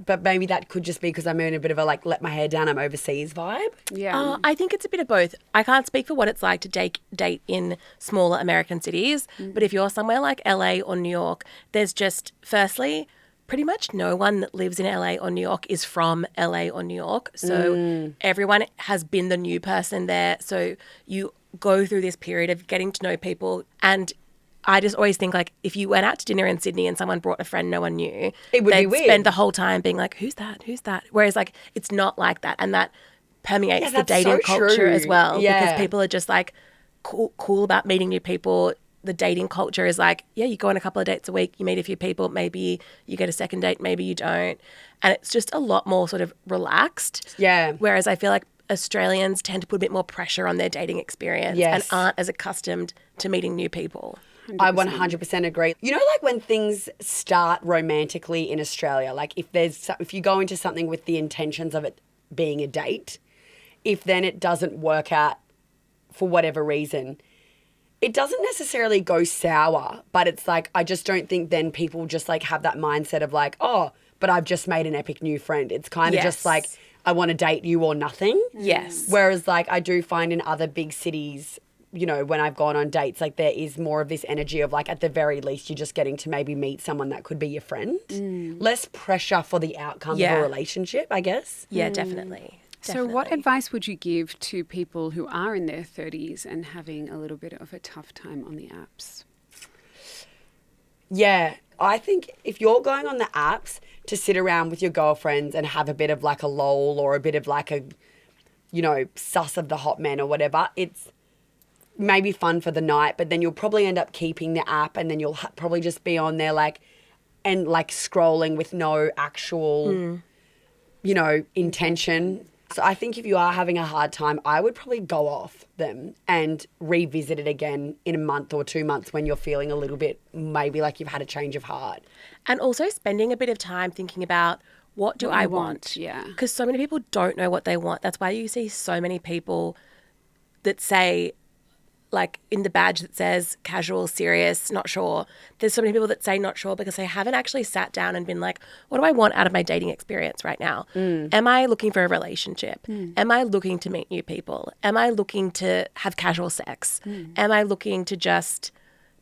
Speaker 3: but maybe that could just be because I'm in a bit of a like let my hair down, I'm overseas vibe.
Speaker 1: Yeah.
Speaker 2: I think it's a bit of both. I can't speak for what it's like to date in smaller American cities, but if you're somewhere like LA or New York, there's just, firstly, pretty much no one that lives in LA or New York is from LA or New York. So everyone has been the new person there. So you go through this period of getting to know people, and I just always think like if you went out to dinner in Sydney and someone brought a friend no one knew,
Speaker 3: it would be weird.
Speaker 2: Spend the whole time being like, who's that? Who's that? Whereas like it's not like that, and that permeates the dating culture as well, because people are just like cool about meeting new people. The dating culture is like, yeah, you go on a couple of dates a week, you meet a few people, maybe you get a second date, maybe you don't. And it's just a lot more sort of relaxed.
Speaker 3: Yeah.
Speaker 2: Whereas I feel like Australians tend to put a bit more pressure on their dating experience and aren't as accustomed to meeting new people.
Speaker 1: 100%.
Speaker 3: I 100% agree. You know, like when things start romantically in Australia, like if you go into something with the intentions of it being a date, if then it doesn't work out for whatever reason, it doesn't necessarily go sour, but it's like, I just don't think then people just like have that mindset of like, oh, but I've just made an epic new friend. It's kind of just like, I want to date you or nothing.
Speaker 2: Yes.
Speaker 3: Whereas like I do find in other big cities, you know, when I've gone on dates, like there is more of this energy of like, at the very least, you're just getting to maybe meet someone that could be your friend. Less pressure for the outcome of a relationship, I guess.
Speaker 2: Yeah, definitely.
Speaker 1: So what advice would you give to people who are in their 30s and having a little bit of a tough time on the apps?
Speaker 3: Yeah, I think if you're going on the apps to sit around with your girlfriends and have a bit of like a lol or a bit of like a, you know, suss of the hot men or whatever, it's maybe fun for the night, but then you'll probably end up keeping the app and then you'll probably just be on there like, and like scrolling with no actual, you know, intention. So I think if you are having a hard time, I would probably go off them and revisit it again in a month or 2 months when you're feeling a little bit, maybe like you've had a change of heart.
Speaker 2: And also spending a bit of time thinking about, what do I want?
Speaker 1: Yeah.
Speaker 2: Because so many people don't know what they want. That's why you see so many people that say, like in the badge that says casual, serious, not sure. There's so many people that say not sure because they haven't actually sat down and been like, what do I want out of my dating experience right now? Am I looking for a relationship? Am I looking to meet new people? Am I looking to have casual sex? Am I looking to just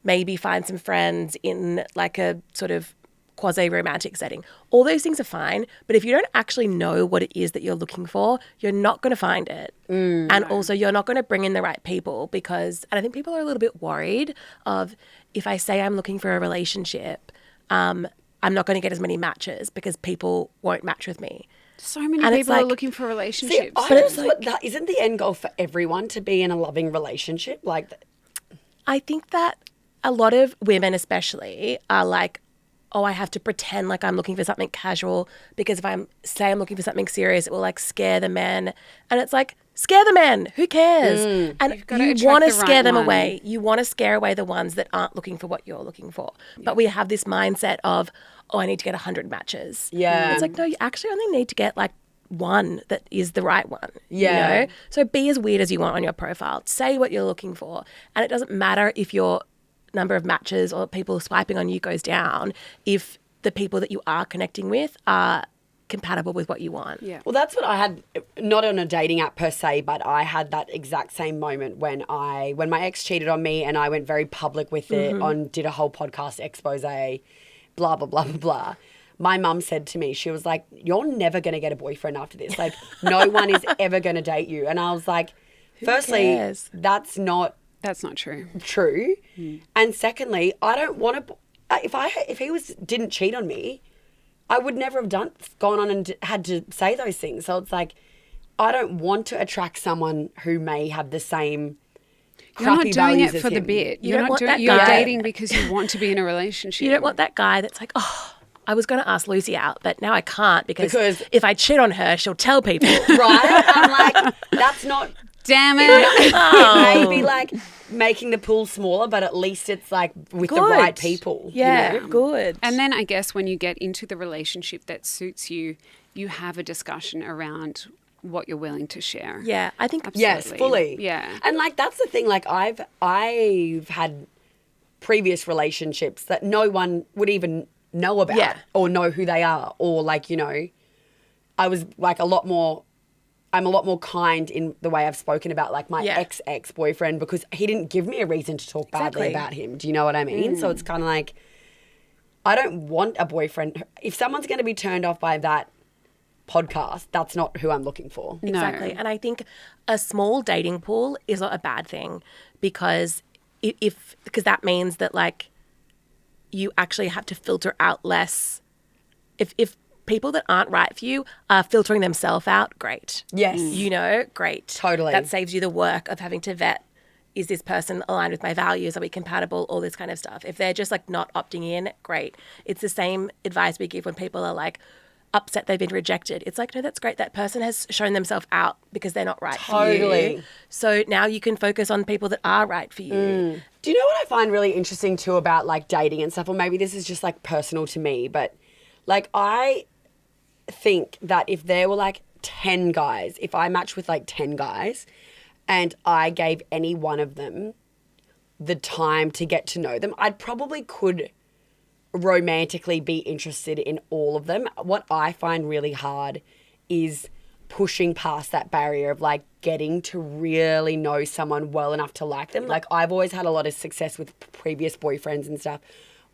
Speaker 2: maybe find some friends in like a sort of quasi-romantic setting? All those things are fine, but if you don't actually know what it is that you're looking for, you're not going to find it. And also you're not going to bring in the right people because, and I think people are a little bit worried of, if I say I'm looking for a relationship, I'm not going to get as many matches because people won't match with me.
Speaker 1: So many people are looking for relationships.
Speaker 3: But it's like, that isn't the end goal for everyone to be in a loving relationship? Like,
Speaker 2: I think that a lot of women especially are like, oh, I have to pretend like I'm looking for something casual because if I'm looking for something serious, it will like scare the men. And it's like, scare the men. Who cares? And you want to scare them away. You want to scare away the ones that aren't looking for what you're looking for. But we have this mindset of, oh, I need to get 100 matches.
Speaker 3: Yeah.
Speaker 2: It's like, no, you actually only need to get like one that is the right one.
Speaker 3: Yeah.
Speaker 2: You know? So be as weird as you want on your profile. Say what you're looking for. And it doesn't matter if your number of matches or people swiping on you goes down if the people that you are connecting with are compatible with what you want.
Speaker 1: Yeah.
Speaker 3: Well, that's what I had, not on a dating app per se, but I had that exact same moment when my ex cheated on me and I went very public with it, did a whole podcast expose, blah, blah, blah, blah, blah. My mum said to me, she was like, you're never going to get a boyfriend after this. Like, no one is ever going to date you. And I was like, firstly, that's not
Speaker 1: true.
Speaker 3: True. And secondly, I don't want to, if he didn't cheat on me, I would never have gone on and had to say those things. So it's like, I don't want to attract someone who may have the same
Speaker 1: You're not
Speaker 3: crappy
Speaker 1: doing
Speaker 3: values
Speaker 1: it for
Speaker 3: as
Speaker 1: the
Speaker 3: him.
Speaker 1: bit.
Speaker 2: You don't want that
Speaker 1: You're
Speaker 2: guy.
Speaker 1: dating because you want to be in a relationship.
Speaker 2: You don't want that guy that's like, oh, I was going to ask Lucy out, but now I can't because if I cheat on her, she'll tell people.
Speaker 3: Right? I'm like, that's not...
Speaker 1: Damn it.
Speaker 3: It may be like making the pool smaller, but at least it's like with the right people.
Speaker 2: Yeah,
Speaker 3: you know?
Speaker 2: good.
Speaker 1: And then I guess when you get into the relationship that suits you, you have a discussion around what you're willing to share.
Speaker 2: Yeah, I think
Speaker 3: Yes, fully.
Speaker 1: Yeah.
Speaker 3: And like that's the thing, like I've had previous relationships that no one would even know about or know who they are, or like, you know, I was like I'm a lot more kind in the way I've spoken about like my ex-boyfriend because he didn't give me a reason to talk badly about him. Do you know what I mean? So it's kind of like, I don't want a boyfriend. If someone's going to be turned off by that podcast, that's not who I'm looking for.
Speaker 2: Exactly. And I think a small dating pool is not a bad thing because because that means that like you actually have to filter out less. If people that aren't right for you are filtering themselves out, great.
Speaker 3: Yes.
Speaker 2: You know, great.
Speaker 3: Totally.
Speaker 2: That saves you the work of having to vet, is this person aligned with my values? Are we compatible? All this kind of stuff. If they're just like not opting in, great. It's the same advice we give when people are like upset they've been rejected. It's like, no, that's great. That person has shown themselves out because they're not right for you. So now you can focus on people that are right for you.
Speaker 3: Do you know what I find really interesting too about like dating and stuff? Or maybe this is just like personal to me, but like I think that if there were like 10 guys, if I matched with like 10 guys and I gave any one of them the time to get to know them, I'd probably could romantically be interested in all of them. What I find really hard is pushing past that barrier of like getting to really know someone well enough to like them. Like I've always had a lot of success with previous boyfriends and stuff,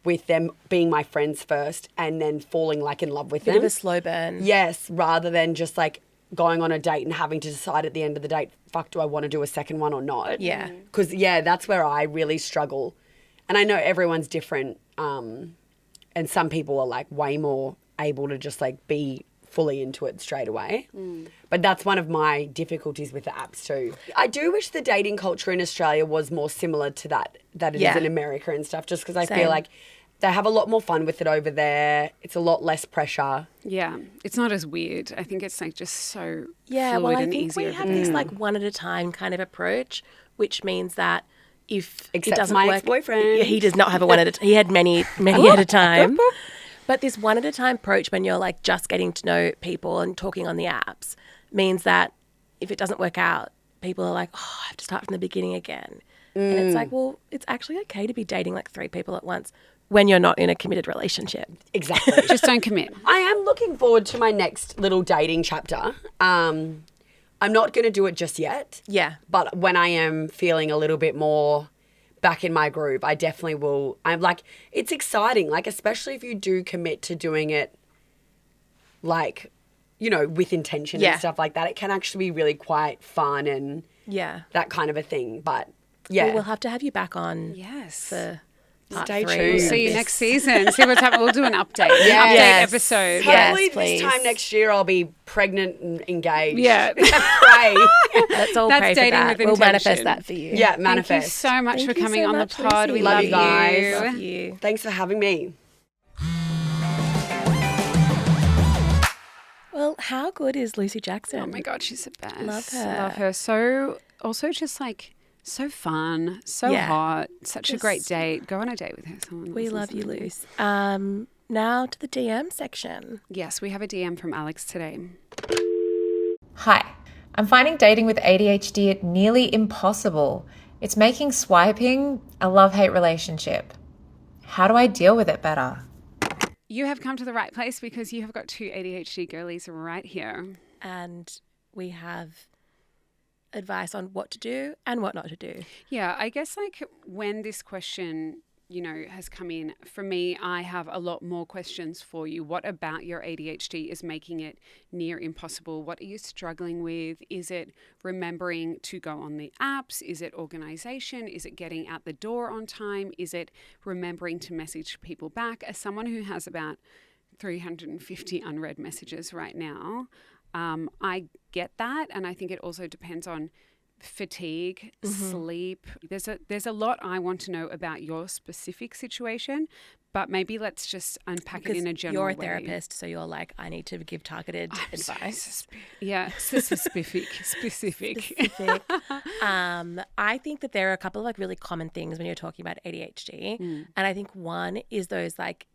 Speaker 3: with them being my friends first and then falling like in love with them.
Speaker 2: Bit of a slow burn.
Speaker 3: Yes, rather than just like going on a date and having to decide at the end of the date, fuck, do I want to do a second one or not?
Speaker 2: Yeah.
Speaker 3: Because, that's where I really struggle. And I know everyone's different. And some people are like way more able to just like be fully into it straight away. But that's one of my difficulties with the apps too. I do wish the dating culture in Australia was more similar to that it is in America and stuff, just because I feel like they have a lot more fun with it over there. It's a lot less pressure.
Speaker 1: Yeah, it's not as weird. I think it's like just so
Speaker 2: Yeah,
Speaker 1: fluid
Speaker 2: well, I
Speaker 1: and
Speaker 2: think
Speaker 1: easier.
Speaker 2: we have this like one at a time kind of approach, which means that if
Speaker 3: Except
Speaker 2: it doesn't
Speaker 3: my
Speaker 2: work,
Speaker 3: ex-boyfriend.
Speaker 2: he does not have a one at a time. He had many at a time. But this one at a time approach, when you're like just getting to know people and talking on the apps, means that if it doesn't work out, people are like, oh, I have to start from the beginning again. And it's like, well, it's actually okay to be dating like 3 people at once when you're not in a committed relationship.
Speaker 3: Exactly.
Speaker 1: Just don't commit.
Speaker 3: I am looking forward to my next little dating chapter. I'm not going to do it just yet.
Speaker 2: Yeah.
Speaker 3: But when I am feeling a little bit more back in my groove, I definitely will. I'm like, it's exciting, like, especially if you do commit to doing it, like, you know, with intention and stuff like that. It can actually be really quite fun and that kind of a thing. But,
Speaker 2: Well, we'll have to have you back on
Speaker 1: Yes.
Speaker 2: for part
Speaker 3: Stay
Speaker 2: 3.
Speaker 3: tuned.
Speaker 1: We'll see you next season. See what's happening. We'll do an update.
Speaker 3: Yes.
Speaker 1: Update episode.
Speaker 3: Hopefully
Speaker 2: please.
Speaker 3: this time next year I'll be pregnant and engaged.
Speaker 1: Yeah.
Speaker 3: Pray.
Speaker 2: Let's all
Speaker 1: That's
Speaker 2: pray for
Speaker 1: dating
Speaker 2: that.
Speaker 1: with
Speaker 2: We'll manifest
Speaker 1: intention.
Speaker 2: that for you.
Speaker 3: Yeah,
Speaker 1: Thank you
Speaker 3: manifest.
Speaker 1: so much
Speaker 2: Thank
Speaker 1: for
Speaker 2: you
Speaker 1: coming
Speaker 2: so
Speaker 1: on
Speaker 2: much,
Speaker 1: the pod.
Speaker 2: Lucy.
Speaker 1: We
Speaker 3: Love
Speaker 1: love
Speaker 3: you guys.
Speaker 2: Love you.
Speaker 3: Thanks for having me.
Speaker 2: Well, how good is Lucy Jackson?
Speaker 1: Oh my God, she's the best.
Speaker 2: Love her.
Speaker 1: Love her. So, also just like, so fun, so hot, such a great date. Go on a date with her. Someone
Speaker 2: We
Speaker 1: listens
Speaker 2: love
Speaker 1: to
Speaker 2: you,
Speaker 1: me.
Speaker 2: Luce. Now to the DM section.
Speaker 1: Yes, we have a DM from Alex today.
Speaker 5: Hi, I'm finding dating with ADHD nearly impossible. It's making swiping a love-hate relationship. How do I deal with it better?
Speaker 1: You have come to the right place because you have got two ADHD girlies right here.
Speaker 2: And we have advice on what to do and what not to do.
Speaker 1: Yeah, I guess like when this question, has come in, for me, I have a lot more questions for you. What about your ADHD is making it near impossible? What are you struggling with? Is it remembering to go on the apps? Is it organization? Is it getting out the door on time? Is it remembering to message people back? As someone who has about 350 unread messages right now, I get that. And I think it also depends on fatigue, sleep. There's a lot I want to know about your specific situation, but maybe let's just unpack it in a general way.
Speaker 2: You're a therapist, so you're like, I need to give targeted advice.
Speaker 1: Specific.
Speaker 2: I think that there are a couple of like really common things when you're talking about ADHD. And I think one is those like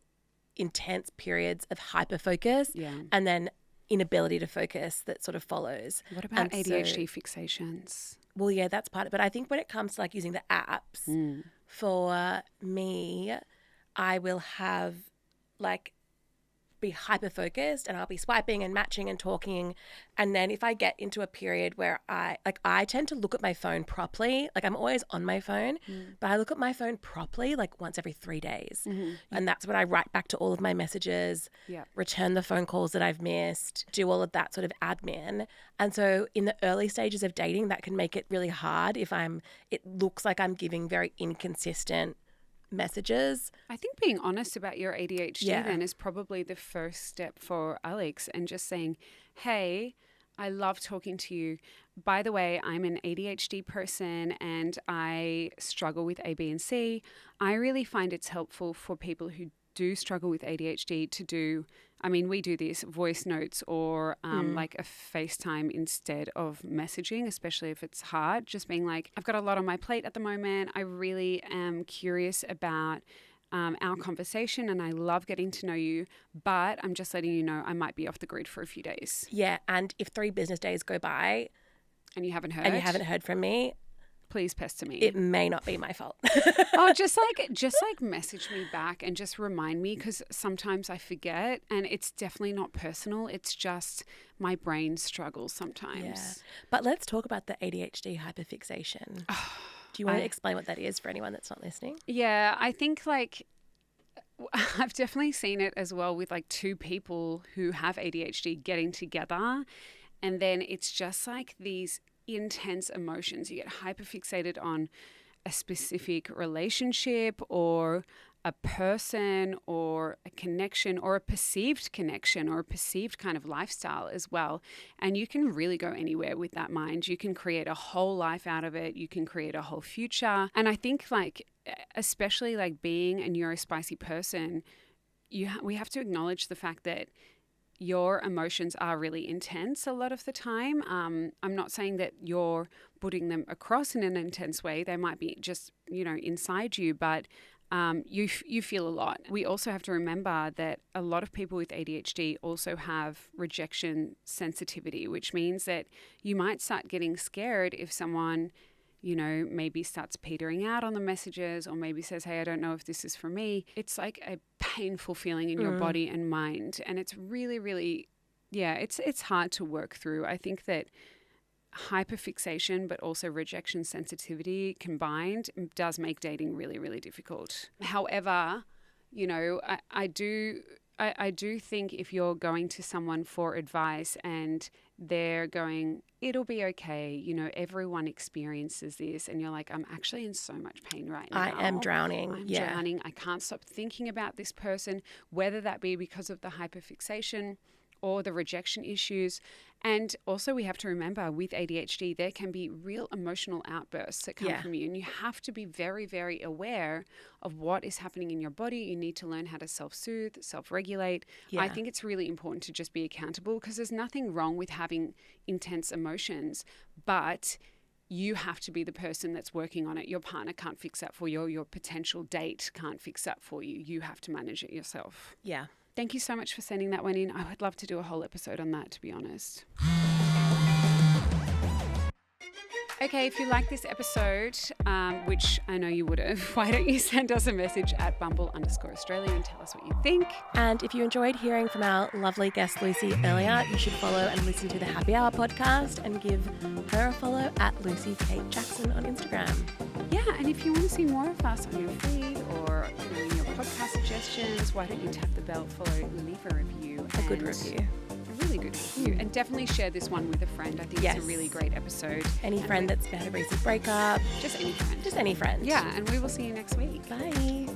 Speaker 2: intense periods of hyperfocus and then inability to focus that sort of follows.
Speaker 1: What about ADHD fixations?
Speaker 2: Well, yeah, that's part of it. But I think when it comes to like using the apps, for me, I will have like be hyper focused and I'll be swiping and matching and talking. And then if I get into a period where I tend to look at my phone properly, like I'm always on my phone, but I look at my phone properly like once every 3 days. And that's when I write back to all of my messages, return the phone calls that I've missed, do all of that sort of admin. And so in the early stages of dating, that can make it really hard if it looks like I'm giving very inconsistent messages.
Speaker 1: I think being honest about your ADHD then is probably the first step for Alex, and just saying, hey, I love talking to you. By the way, I'm an ADHD person and I struggle with A, B, and C. I really find it's helpful for people who do struggle with ADHD to do, we do this voice notes or like a FaceTime instead of messaging, especially if it's hard. Just being like, I've got a lot on my plate at the moment. I really am curious about our conversation and I love getting to know you, but I'm just letting you know I might be off the grid for a few days.
Speaker 2: Yeah, and if 3 business days go by
Speaker 1: and you haven't heard
Speaker 2: from me,
Speaker 1: please pester me.
Speaker 2: It may not be my fault.
Speaker 1: just like message me back and just remind me, because sometimes I forget, and it's definitely not personal. It's just my brain struggles sometimes.
Speaker 2: Yeah. But let's talk about the ADHD hyperfixation. Do you want to explain what that is for anyone that's not listening?
Speaker 1: Yeah, I think like I've definitely seen it as well with like 2 people who have ADHD getting together, and then it's just like these intense emotions. You get hyperfixated on a specific relationship or a person or a connection or a perceived connection or a perceived kind of lifestyle as well. And you can really go anywhere with that mind. You can create a whole life out of it. You can create a whole future. And I think like, especially like being a neurospicy person, we have to acknowledge the fact that your emotions are really intense a lot of the time. I'm not saying that you're putting them across in an intense way. They might be just, inside you, but you feel a lot. We also have to remember that a lot of people with ADHD also have rejection sensitivity, which means that you might start getting scared if someone maybe starts petering out on the messages or maybe says, hey, I don't know if this is for me. It's like a painful feeling in your body and mind. And it's really, really, it's hard to work through. I think that hyperfixation, but also rejection sensitivity combined does make dating really, really difficult. However, I do think if you're going to someone for advice and they're going, it'll be okay, everyone experiences this, and you're like, I'm actually in so much pain right now.
Speaker 2: I am drowning.
Speaker 1: I'm drowning. I can't stop thinking about this person, whether that be because of the hyperfixation or the rejection issues. And also we have to remember with ADHD, there can be real emotional outbursts that come from you, and you have to be very, very aware of what is happening in your body. You need to learn how to self-soothe, self-regulate. Yeah. I think it's really important to just be accountable, because there's nothing wrong with having intense emotions, but you have to be the person that's working on it. Your partner can't fix that for you. Your potential date can't fix that for you. You have to manage it yourself.
Speaker 2: Yeah.
Speaker 1: Thank you so much for sending that one in. I would love to do a whole episode on that, to be honest. Okay, if you like this episode, which I know you would have, why don't you send us a message at Bumble_Australia and tell us what you think.
Speaker 2: And if you enjoyed hearing from our lovely guest Lucy earlier, you should follow and listen to the Happy Hour podcast and give her a follow at Lucy Kate Jackson on Instagram.
Speaker 1: Yeah, and if you want to see more of us on your feed or in your podcast suggestions, why don't you tap the bell, follow, leave a review.
Speaker 2: A good review.
Speaker 1: A really good review. And definitely share this one with a friend. I think it's a really great episode.
Speaker 2: Any friend that's had a recent breakup.
Speaker 1: Just any friend.
Speaker 2: Just any friend.
Speaker 1: Yeah, and we will see you next week.
Speaker 2: Bye.